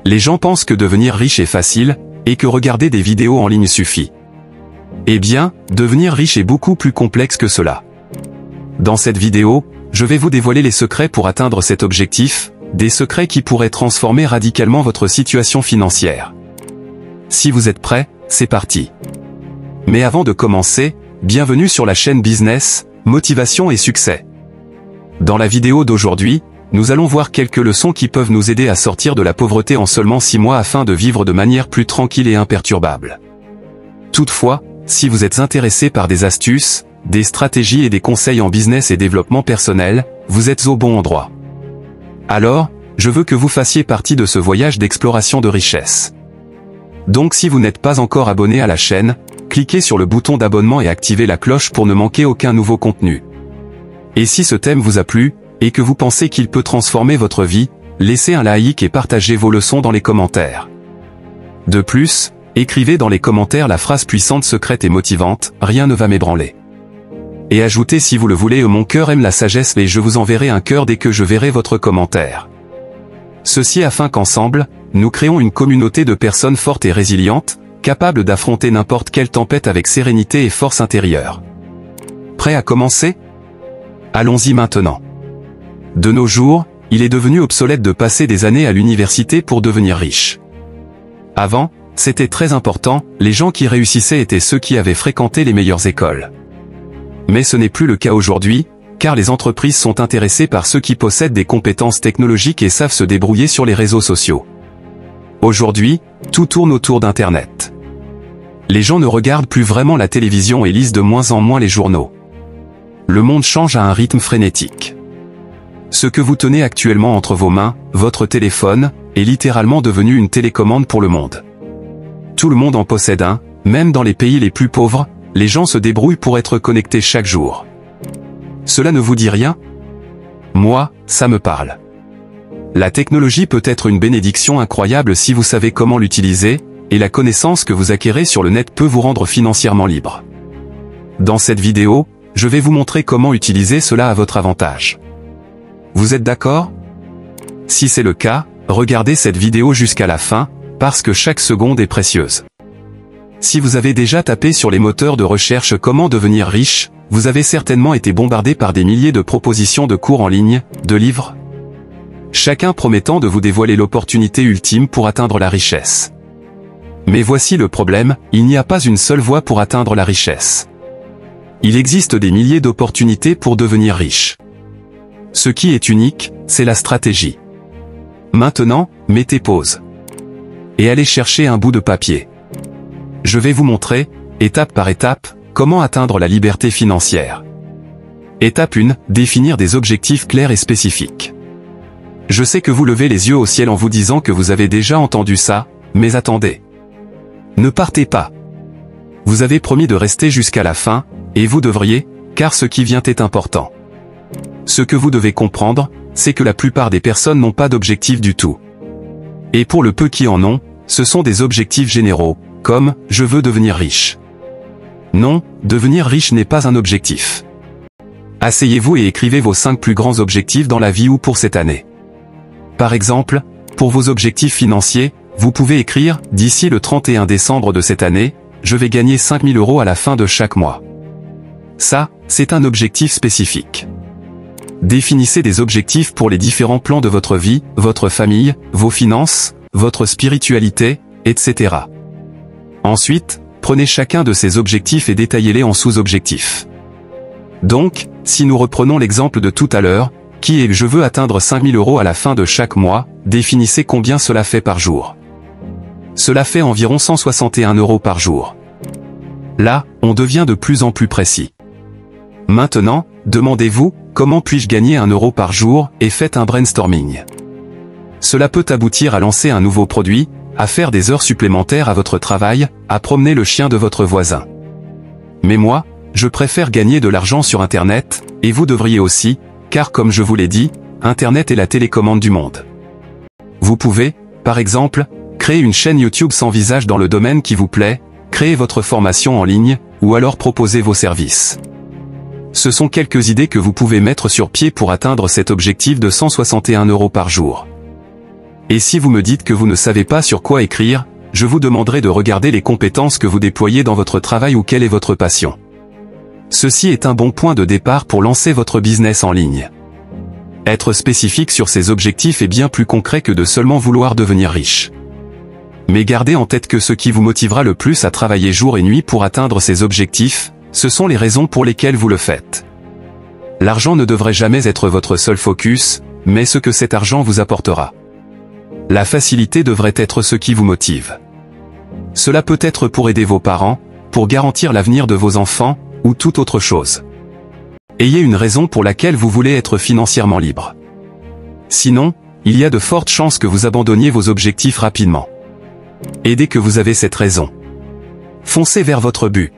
Les gens pensent que devenir riche est facile, et que regarder des vidéos en ligne suffit. Eh bien, devenir riche est beaucoup plus complexe que cela. Dans cette vidéo, je vais vous dévoiler les secrets pour atteindre cet objectif, des secrets qui pourraient transformer radicalement votre situation financière. Si vous êtes prêts, c'est parti. Mais avant de commencer, bienvenue sur la chaîne Business, Motivation et Succès. Dans la vidéo d'aujourd'hui, nous allons voir quelques leçons qui peuvent nous aider à sortir de la pauvreté en seulement 6 mois afin de vivre de manière plus tranquille et imperturbable. Toutefois, si vous êtes intéressé par des astuces, des stratégies et des conseils en business et développement personnel, vous êtes au bon endroit. Alors, je veux que vous fassiez partie de ce voyage d'exploration de richesse. Donc si vous n'êtes pas encore abonné à la chaîne, cliquez sur le bouton d'abonnement et activez la cloche pour ne manquer aucun nouveau contenu. Et si ce thème vous a plu, et que vous pensez qu'il peut transformer votre vie, laissez un like et partagez vos leçons dans les commentaires. De plus, écrivez dans les commentaires la phrase puissante, secrète et motivante, « Rien ne va m'ébranler ». Et ajoutez si vous le voulez, mon cœur aime la sagesse et je vous enverrai un cœur dès que je verrai votre commentaire. Ceci afin qu'ensemble, nous créons une communauté de personnes fortes et résilientes, capables d'affronter n'importe quelle tempête avec sérénité et force intérieure. Prêt à commencer? Allons-y maintenant. De nos jours, il est devenu obsolète de passer des années à l'université pour devenir riche. Avant, c'était très important, les gens qui réussissaient étaient ceux qui avaient fréquenté les meilleures écoles. Mais ce n'est plus le cas aujourd'hui, car les entreprises sont intéressées par ceux qui possèdent des compétences technologiques et savent se débrouiller sur les réseaux sociaux. Aujourd'hui, tout tourne autour d'Internet. Les gens ne regardent plus vraiment la télévision et lisent de moins en moins les journaux. Le monde change à un rythme frénétique. Ce que vous tenez actuellement entre vos mains, votre téléphone, est littéralement devenu une télécommande pour le monde. Tout le monde en possède un, même dans les pays les plus pauvres, les gens se débrouillent pour être connectés chaque jour. Cela ne vous dit rien? Moi, ça me parle. La technologie peut être une bénédiction incroyable si vous savez comment l'utiliser, et la connaissance que vous acquérez sur le net peut vous rendre financièrement libre. Dans cette vidéo, je vais vous montrer comment utiliser cela à votre avantage. Vous êtes d'accord? Si c'est le cas, regardez cette vidéo jusqu'à la fin, parce que chaque seconde est précieuse. Si vous avez déjà tapé sur les moteurs de recherche comment devenir riche, vous avez certainement été bombardé par des milliers de propositions de cours en ligne, de livres, chacun promettant de vous dévoiler l'opportunité ultime pour atteindre la richesse. Mais voici le problème, il n'y a pas une seule voie pour atteindre la richesse. Il existe des milliers d'opportunités pour devenir riche. Ce qui est unique, c'est la stratégie. Maintenant, mettez pause. Et allez chercher un bout de papier. Je vais vous montrer, étape par étape, comment atteindre la liberté financière. Étape 1, définir des objectifs clairs et spécifiques. Je sais que vous levez les yeux au ciel en vous disant que vous avez déjà entendu ça, mais attendez. Ne partez pas. Vous avez promis de rester jusqu'à la fin, et vous devriez, car ce qui vient est important. Ce que vous devez comprendre, c'est que la plupart des personnes n'ont pas d'objectif du tout. Et pour le peu qui en ont, ce sont des objectifs généraux, comme « je veux devenir riche ». Non, devenir riche n'est pas un objectif. Asseyez-vous et écrivez vos 5 plus grands objectifs dans la vie ou pour cette année. Par exemple, pour vos objectifs financiers, vous pouvez écrire « D'ici le 31 décembre de cette année, je vais gagner 5 000 € à la fin de chaque mois ». Ça, c'est un objectif spécifique. Définissez des objectifs pour les différents plans de votre vie, votre famille, vos finances, votre spiritualité, etc. Ensuite, prenez chacun de ces objectifs et détaillez-les en sous-objectifs. Donc, si nous reprenons l'exemple de tout à l'heure, qui est « je veux atteindre 5 000 € à la fin de chaque mois », définissez combien cela fait par jour. Cela fait environ 161 € par jour. Là, on devient de plus en plus précis. Maintenant, demandez-vous, comment puis-je gagner 1 € par jour, et faites un brainstorming. Cela peut aboutir à lancer un nouveau produit, à faire des heures supplémentaires à votre travail, à promener le chien de votre voisin. Mais moi, je préfère gagner de l'argent sur Internet, et vous devriez aussi, car comme je vous l'ai dit, Internet est la télécommande du monde. Vous pouvez, par exemple, créer une chaîne YouTube sans visage dans le domaine qui vous plaît, créer votre formation en ligne, ou alors proposer vos services. Ce sont quelques idées que vous pouvez mettre sur pied pour atteindre cet objectif de 161 € par jour. Et si vous me dites que vous ne savez pas sur quoi écrire, je vous demanderai de regarder les compétences que vous déployez dans votre travail ou quelle est votre passion. Ceci est un bon point de départ pour lancer votre business en ligne. Être spécifique sur ses objectifs est bien plus concret que de seulement vouloir devenir riche. Mais gardez en tête que ce qui vous motivera le plus à travailler jour et nuit pour atteindre ces objectifs, ce sont les raisons pour lesquelles vous le faites. L'argent ne devrait jamais être votre seul focus, mais ce que cet argent vous apportera. La facilité devrait être ce qui vous motive. Cela peut être pour aider vos parents, pour garantir l'avenir de vos enfants, ou toute autre chose. Ayez une raison pour laquelle vous voulez être financièrement libre. Sinon, il y a de fortes chances que vous abandonniez vos objectifs rapidement. Et dès que vous avez cette raison, foncez vers votre but.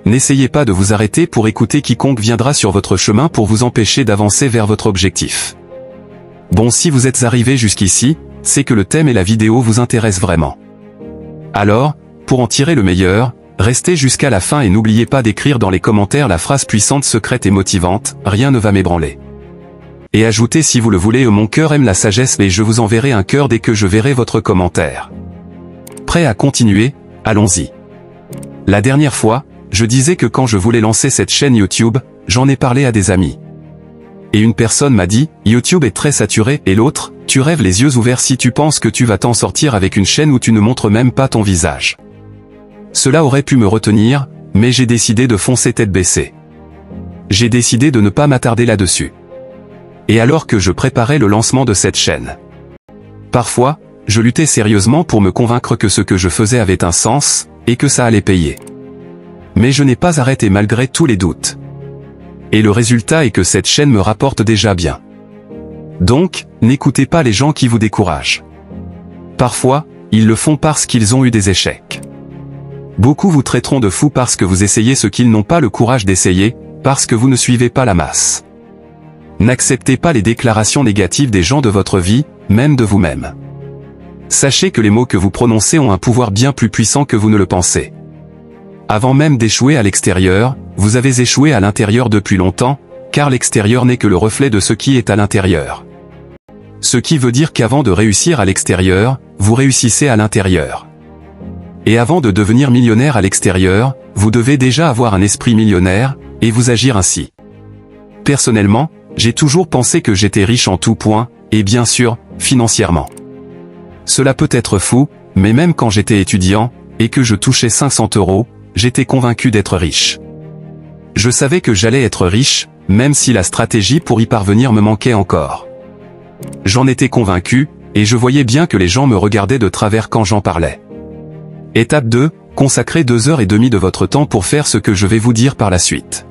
N'essayez pas de vous arrêter pour écouter quiconque viendra sur votre chemin pour vous empêcher d'avancer vers votre objectif. Bon, si vous êtes arrivé jusqu'ici, c'est que le thème et la vidéo vous intéressent vraiment. Alors, pour en tirer le meilleur, restez jusqu'à la fin et n'oubliez pas d'écrire dans les commentaires la phrase puissante, secrète et motivante, « Rien ne va m'ébranler ». Et ajoutez si vous le voulez, « Mon cœur aime la sagesse » et je vous enverrai un cœur dès que je verrai votre commentaire. Prêt à continuer? Allons-y. La dernière fois, je disais que quand je voulais lancer cette chaîne YouTube, j'en ai parlé à des amis. Et une personne m'a dit, YouTube est très saturé, et l'autre, tu rêves les yeux ouverts si tu penses que tu vas t'en sortir avec une chaîne où tu ne montres même pas ton visage. Cela aurait pu me retenir, mais j'ai décidé de foncer tête baissée. J'ai décidé de ne pas m'attarder là-dessus. Et alors que je préparais le lancement de cette chaîne, parfois, je luttais sérieusement pour me convaincre que ce que je faisais avait un sens, et que ça allait payer. Mais je n'ai pas arrêté malgré tous les doutes. Et le résultat est que cette chaîne me rapporte déjà bien. Donc, n'écoutez pas les gens qui vous découragent. Parfois, ils le font parce qu'ils ont eu des échecs. Beaucoup vous traiteront de fou parce que vous essayez ce qu'ils n'ont pas le courage d'essayer, parce que vous ne suivez pas la masse. N'acceptez pas les déclarations négatives des gens de votre vie, même de vous-même. Sachez que les mots que vous prononcez ont un pouvoir bien plus puissant que vous ne le pensez. Avant même d'échouer à l'extérieur, vous avez échoué à l'intérieur depuis longtemps, car l'extérieur n'est que le reflet de ce qui est à l'intérieur. Ce qui veut dire qu'avant de réussir à l'extérieur, vous réussissez à l'intérieur. Et avant de devenir millionnaire à l'extérieur, vous devez déjà avoir un esprit millionnaire, et vous agir ainsi. Personnellement, j'ai toujours pensé que j'étais riche en tout point, et bien sûr, financièrement. Cela peut être fou, mais même quand j'étais étudiant, et que je touchais 500 €, j'étais convaincu d'être riche. Je savais que j'allais être riche, même si la stratégie pour y parvenir me manquait encore. J'en étais convaincu, et je voyais bien que les gens me regardaient de travers quand j'en parlais. Étape 2, consacrez 2h30 de votre temps pour faire ce que je vais vous dire par la suite.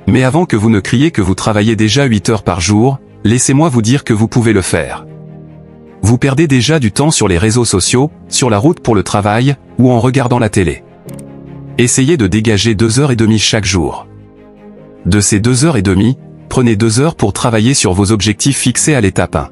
Mais avant que vous ne criez que vous travaillez déjà 8 heures par jour, laissez-moi vous dire que vous pouvez le faire. Vous perdez déjà du temps sur les réseaux sociaux, sur la route pour le travail, ou en regardant la télé. Essayez de dégager 2h30 chaque jour. De ces 2h30, prenez 2 heures pour travailler sur vos objectifs fixés à l'étape 1.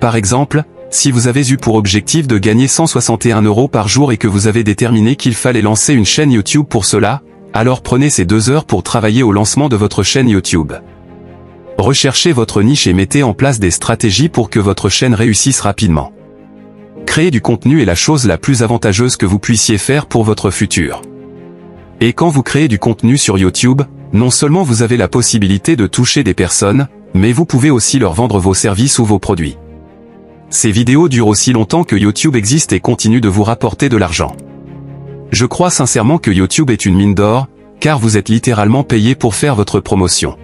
Par exemple, si vous avez eu pour objectif de gagner 161 € par jour et que vous avez déterminé qu'il fallait lancer une chaîne YouTube pour cela, alors prenez ces 2 heures pour travailler au lancement de votre chaîne YouTube. Recherchez votre niche et mettez en place des stratégies pour que votre chaîne réussisse rapidement. Créer du contenu est la chose la plus avantageuse que vous puissiez faire pour votre futur. Et quand vous créez du contenu sur YouTube, non seulement vous avez la possibilité de toucher des personnes, mais vous pouvez aussi leur vendre vos services ou vos produits. Ces vidéos durent aussi longtemps que YouTube existe et continuent de vous rapporter de l'argent. Je crois sincèrement que YouTube est une mine d'or, car vous êtes littéralement payé pour faire votre promotion.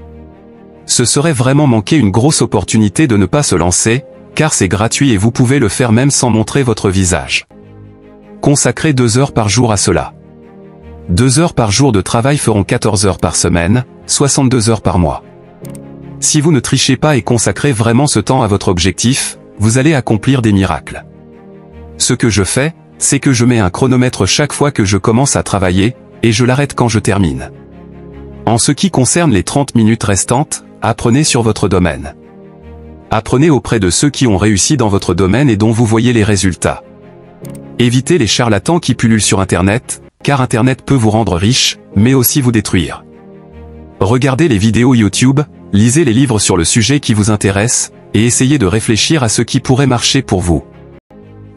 Ce serait vraiment manquer une grosse opportunité de ne pas se lancer, car c'est gratuit et vous pouvez le faire même sans montrer votre visage. Consacrez 2 heures par jour à cela. 2 heures par jour de travail feront 14 heures par semaine, 62 heures par mois. Si vous ne trichez pas et consacrez vraiment ce temps à votre objectif, vous allez accomplir des miracles. Ce que je fais, c'est que je mets un chronomètre chaque fois que je commence à travailler, et je l'arrête quand je termine. En ce qui concerne les 30 minutes restantes, apprenez sur votre domaine. Apprenez auprès de ceux qui ont réussi dans votre domaine et dont vous voyez les résultats. Évitez les charlatans qui pullulent sur Internet, car Internet peut vous rendre riche, mais aussi vous détruire. Regardez les vidéos YouTube, lisez les livres sur le sujet qui vous intéresse, et essayez de réfléchir à ce qui pourrait marcher pour vous.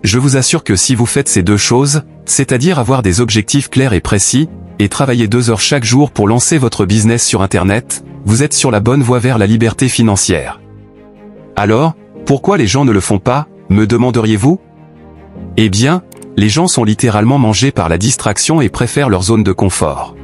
Je vous assure que si vous faites ces deux choses, c'est-à-dire avoir des objectifs clairs et précis, et travailler 2 heures chaque jour pour lancer votre business sur Internet, vous êtes sur la bonne voie vers la liberté financière. Alors, pourquoi les gens ne le font pas, me demanderiez-vous? Eh bien, les gens sont littéralement mangés par la distraction et préfèrent leur zone de confort.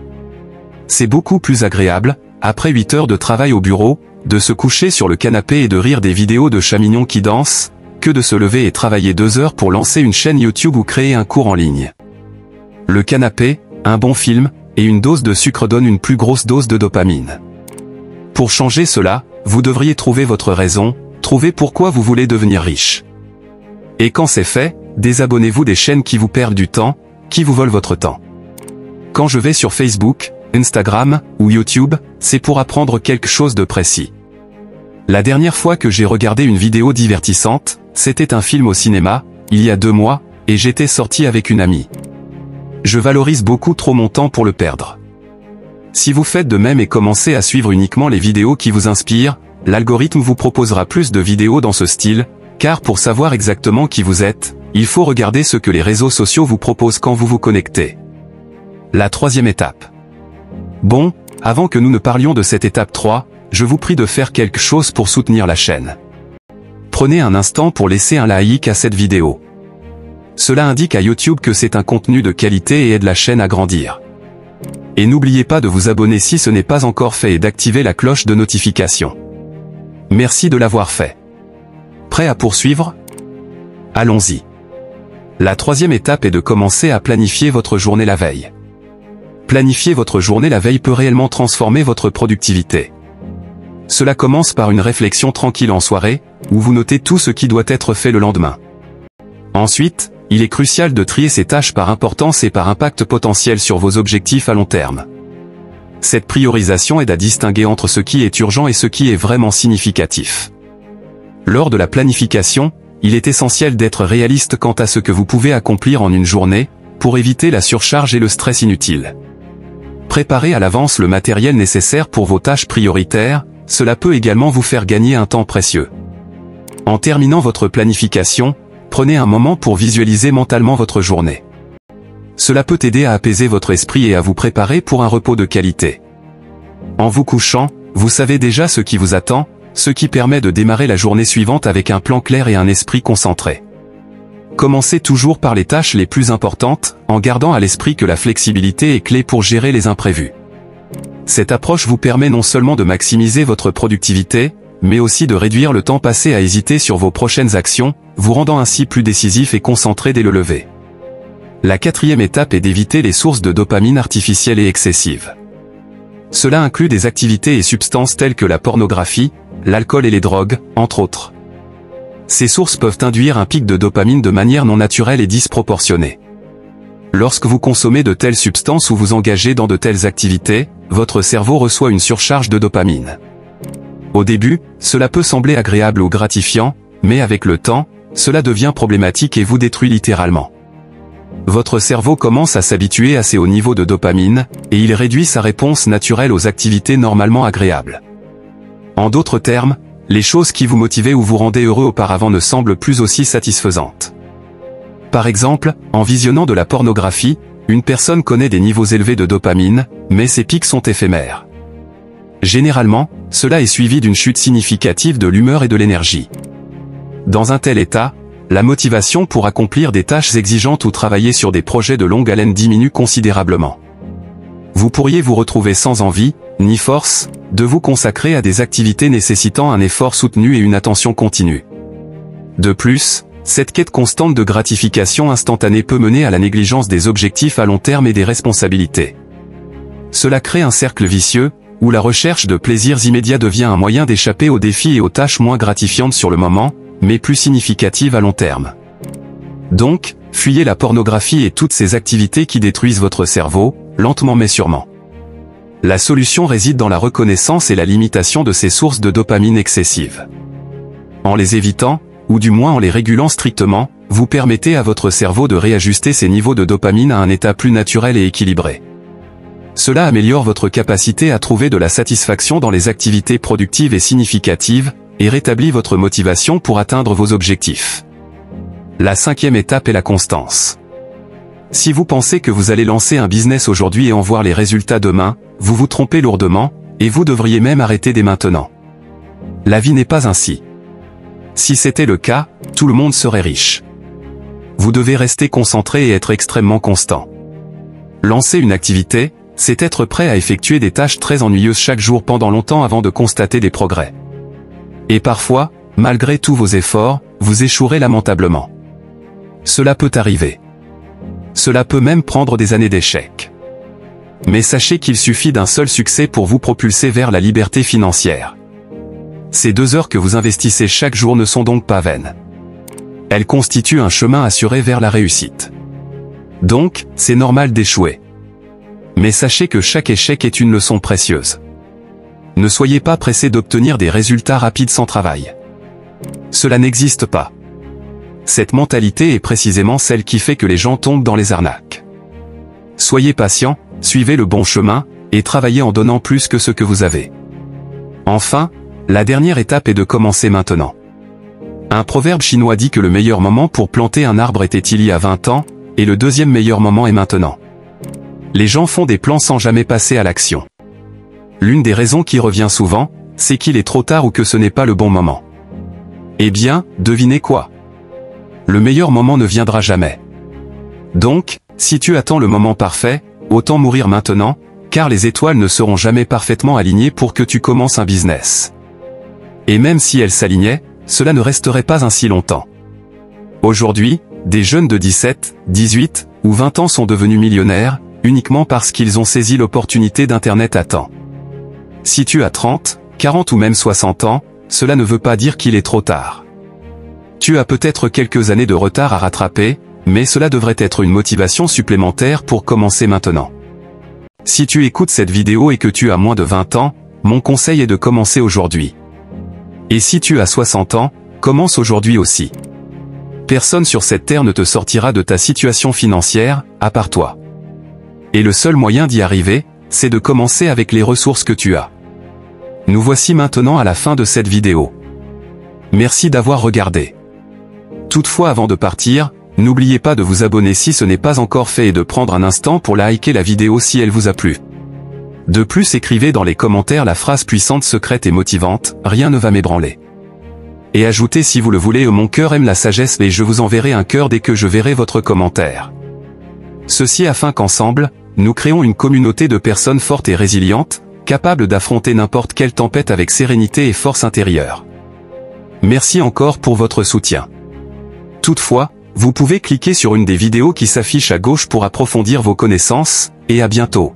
C'est beaucoup plus agréable, après 8 heures de travail au bureau, de se coucher sur le canapé et de rire des vidéos de chats mignons qui dansent, que de se lever et travailler 2 heures pour lancer une chaîne YouTube ou créer un cours en ligne. Le canapé, un bon film, et une dose de sucre donnent une plus grosse dose de dopamine. Pour changer cela, vous devriez trouver votre raison, trouver pourquoi vous voulez devenir riche. Et quand c'est fait, désabonnez-vous des chaînes qui vous perdent du temps, qui vous volent votre temps. Quand je vais sur Facebook, Instagram ou YouTube, c'est pour apprendre quelque chose de précis. La dernière fois que j'ai regardé une vidéo divertissante, c'était un film au cinéma, il y a 2 mois, et j'étais sorti avec une amie. Je valorise beaucoup trop mon temps pour le perdre. Si vous faites de même et commencez à suivre uniquement les vidéos qui vous inspirent, l'algorithme vous proposera plus de vidéos dans ce style, car pour savoir exactement qui vous êtes, il faut regarder ce que les réseaux sociaux vous proposent quand vous vous connectez. La 3e étape. Bon, avant que nous ne parlions de cette étape 3, je vous prie de faire quelque chose pour soutenir la chaîne. Prenez un instant pour laisser un like à cette vidéo. Cela indique à YouTube que c'est un contenu de qualité et aide la chaîne à grandir. Et n'oubliez pas de vous abonner si ce n'est pas encore fait et d'activer la cloche de notification. Merci de l'avoir fait. Prêt à poursuivre? Allons-y. La 3e étape est de commencer à planifier votre journée la veille. Planifier votre journée la veille peut réellement transformer votre productivité. Cela commence par une réflexion tranquille en soirée, où vous notez tout ce qui doit être fait le lendemain. Ensuite, il est crucial de trier ces tâches par importance et par impact potentiel sur vos objectifs à long terme. Cette priorisation aide à distinguer entre ce qui est urgent et ce qui est vraiment significatif. Lors de la planification, il est essentiel d'être réaliste quant à ce que vous pouvez accomplir en une journée, pour éviter la surcharge et le stress inutile. Préparez à l'avance le matériel nécessaire pour vos tâches prioritaires, cela peut également vous faire gagner un temps précieux. En terminant votre planification, prenez un moment pour visualiser mentalement votre journée. Cela peut aider à apaiser votre esprit et à vous préparer pour un repos de qualité. En vous couchant, vous savez déjà ce qui vous attend, ce qui permet de démarrer la journée suivante avec un plan clair et un esprit concentré. Commencez toujours par les tâches les plus importantes, en gardant à l'esprit que la flexibilité est clé pour gérer les imprévus. Cette approche vous permet non seulement de maximiser votre productivité, mais aussi de réduire le temps passé à hésiter sur vos prochaines actions, vous rendant ainsi plus décisif et concentré dès le lever. La 4e étape est d'éviter les sources de dopamine artificielles et excessives. Cela inclut des activités et substances telles que la pornographie, l'alcool et les drogues, entre autres. Ces sources peuvent induire un pic de dopamine de manière non naturelle et disproportionnée. Lorsque vous consommez de telles substances ou vous engagez dans de telles activités, votre cerveau reçoit une surcharge de dopamine. Au début, cela peut sembler agréable ou gratifiant, mais avec le temps, cela devient problématique et vous détruit littéralement. Votre cerveau commence à s'habituer à ces hauts niveaux de dopamine, et il réduit sa réponse naturelle aux activités normalement agréables. En d'autres termes, les choses qui vous motivaient ou vous rendaient heureux auparavant ne semblent plus aussi satisfaisantes. Par exemple, en visionnant de la pornographie, une personne connaît des niveaux élevés de dopamine, mais ces pics sont éphémères. Généralement, cela est suivi d'une chute significative de l'humeur et de l'énergie. Dans un tel état, la motivation pour accomplir des tâches exigeantes ou travailler sur des projets de longue haleine diminue considérablement. Vous pourriez vous retrouver sans envie, ni force, de vous consacrer à des activités nécessitant un effort soutenu et une attention continue. De plus, cette quête constante de gratification instantanée peut mener à la négligence des objectifs à long terme et des responsabilités. Cela crée un cercle vicieux, où la recherche de plaisirs immédiats devient un moyen d'échapper aux défis et aux tâches moins gratifiantes sur le moment, mais plus significatives à long terme. Donc, fuyez la pornographie et toutes ces activités qui détruisent votre cerveau, lentement mais sûrement. La solution réside dans la reconnaissance et la limitation de ces sources de dopamine excessives. En les évitant, ou du moins en les régulant strictement, vous permettez à votre cerveau de réajuster ses niveaux de dopamine à un état plus naturel et équilibré. Cela améliore votre capacité à trouver de la satisfaction dans les activités productives et significatives, et rétablit votre motivation pour atteindre vos objectifs. La 5e étape est la constance. Si vous pensez que vous allez lancer un business aujourd'hui et en voir les résultats demain, vous vous trompez lourdement, et vous devriez même arrêter dès maintenant. La vie n'est pas ainsi. Si c'était le cas, tout le monde serait riche. Vous devez rester concentré et être extrêmement constant. Lancer une activité, c'est être prêt à effectuer des tâches très ennuyeuses chaque jour pendant longtemps avant de constater des progrès. Et parfois, malgré tous vos efforts, vous échouerez lamentablement. Cela peut arriver. Cela peut même prendre des années d'échec. Mais sachez qu'il suffit d'un seul succès pour vous propulser vers la liberté financière. Ces 2 heures que vous investissez chaque jour ne sont donc pas vaines. Elles constituent un chemin assuré vers la réussite. Donc, c'est normal d'échouer. Mais sachez que chaque échec est une leçon précieuse. Ne soyez pas pressé d'obtenir des résultats rapides sans travail. Cela n'existe pas. Cette mentalité est précisément celle qui fait que les gens tombent dans les arnaques. Soyez patient, suivez le bon chemin, et travaillez en donnant plus que ce que vous avez. Enfin, la dernière étape est de commencer maintenant. Un proverbe chinois dit que le meilleur moment pour planter un arbre était il y a 20 ans, et le deuxième meilleur moment est maintenant. Les gens font des plans sans jamais passer à l'action. L'une des raisons qui revient souvent, c'est qu'il est trop tard ou que ce n'est pas le bon moment. Eh bien, devinez quoi? Le meilleur moment ne viendra jamais. Donc, si tu attends le moment parfait, autant mourir maintenant, car les étoiles ne seront jamais parfaitement alignées pour que tu commences un business. Et même si elles s'alignaient, cela ne resterait pas ainsi longtemps. Aujourd'hui, des jeunes de 17, 18 ou 20 ans sont devenus millionnaires, uniquement parce qu'ils ont saisi l'opportunité d'Internet à temps. Si tu as 30, 40 ou même 60 ans, cela ne veut pas dire qu'il est trop tard. Tu as peut-être quelques années de retard à rattraper, mais cela devrait être une motivation supplémentaire pour commencer maintenant. Si tu écoutes cette vidéo et que tu as moins de 20 ans, mon conseil est de commencer aujourd'hui. Et si tu as 60 ans, commence aujourd'hui aussi. Personne sur cette terre ne te sortira de ta situation financière, à part toi. Et le seul moyen d'y arriver, c'est de commencer avec les ressources que tu as. Nous voici maintenant à la fin de cette vidéo. Merci d'avoir regardé. Toutefois, avant de partir, n'oubliez pas de vous abonner si ce n'est pas encore fait et de prendre un instant pour liker la vidéo si elle vous a plu. De plus, écrivez dans les commentaires la phrase puissante, secrète et motivante, rien ne va m'ébranler. Et ajoutez si vous le voulez, mon cœur aime la sagesse et je vous enverrai un cœur dès que je verrai votre commentaire. Ceci afin qu'ensemble, nous créons une communauté de personnes fortes et résilientes, capables d'affronter n'importe quelle tempête avec sérénité et force intérieure. Merci encore pour votre soutien. Toutefois, vous pouvez cliquer sur une des vidéos qui s'affichent à gauche pour approfondir vos connaissances, et à bientôt.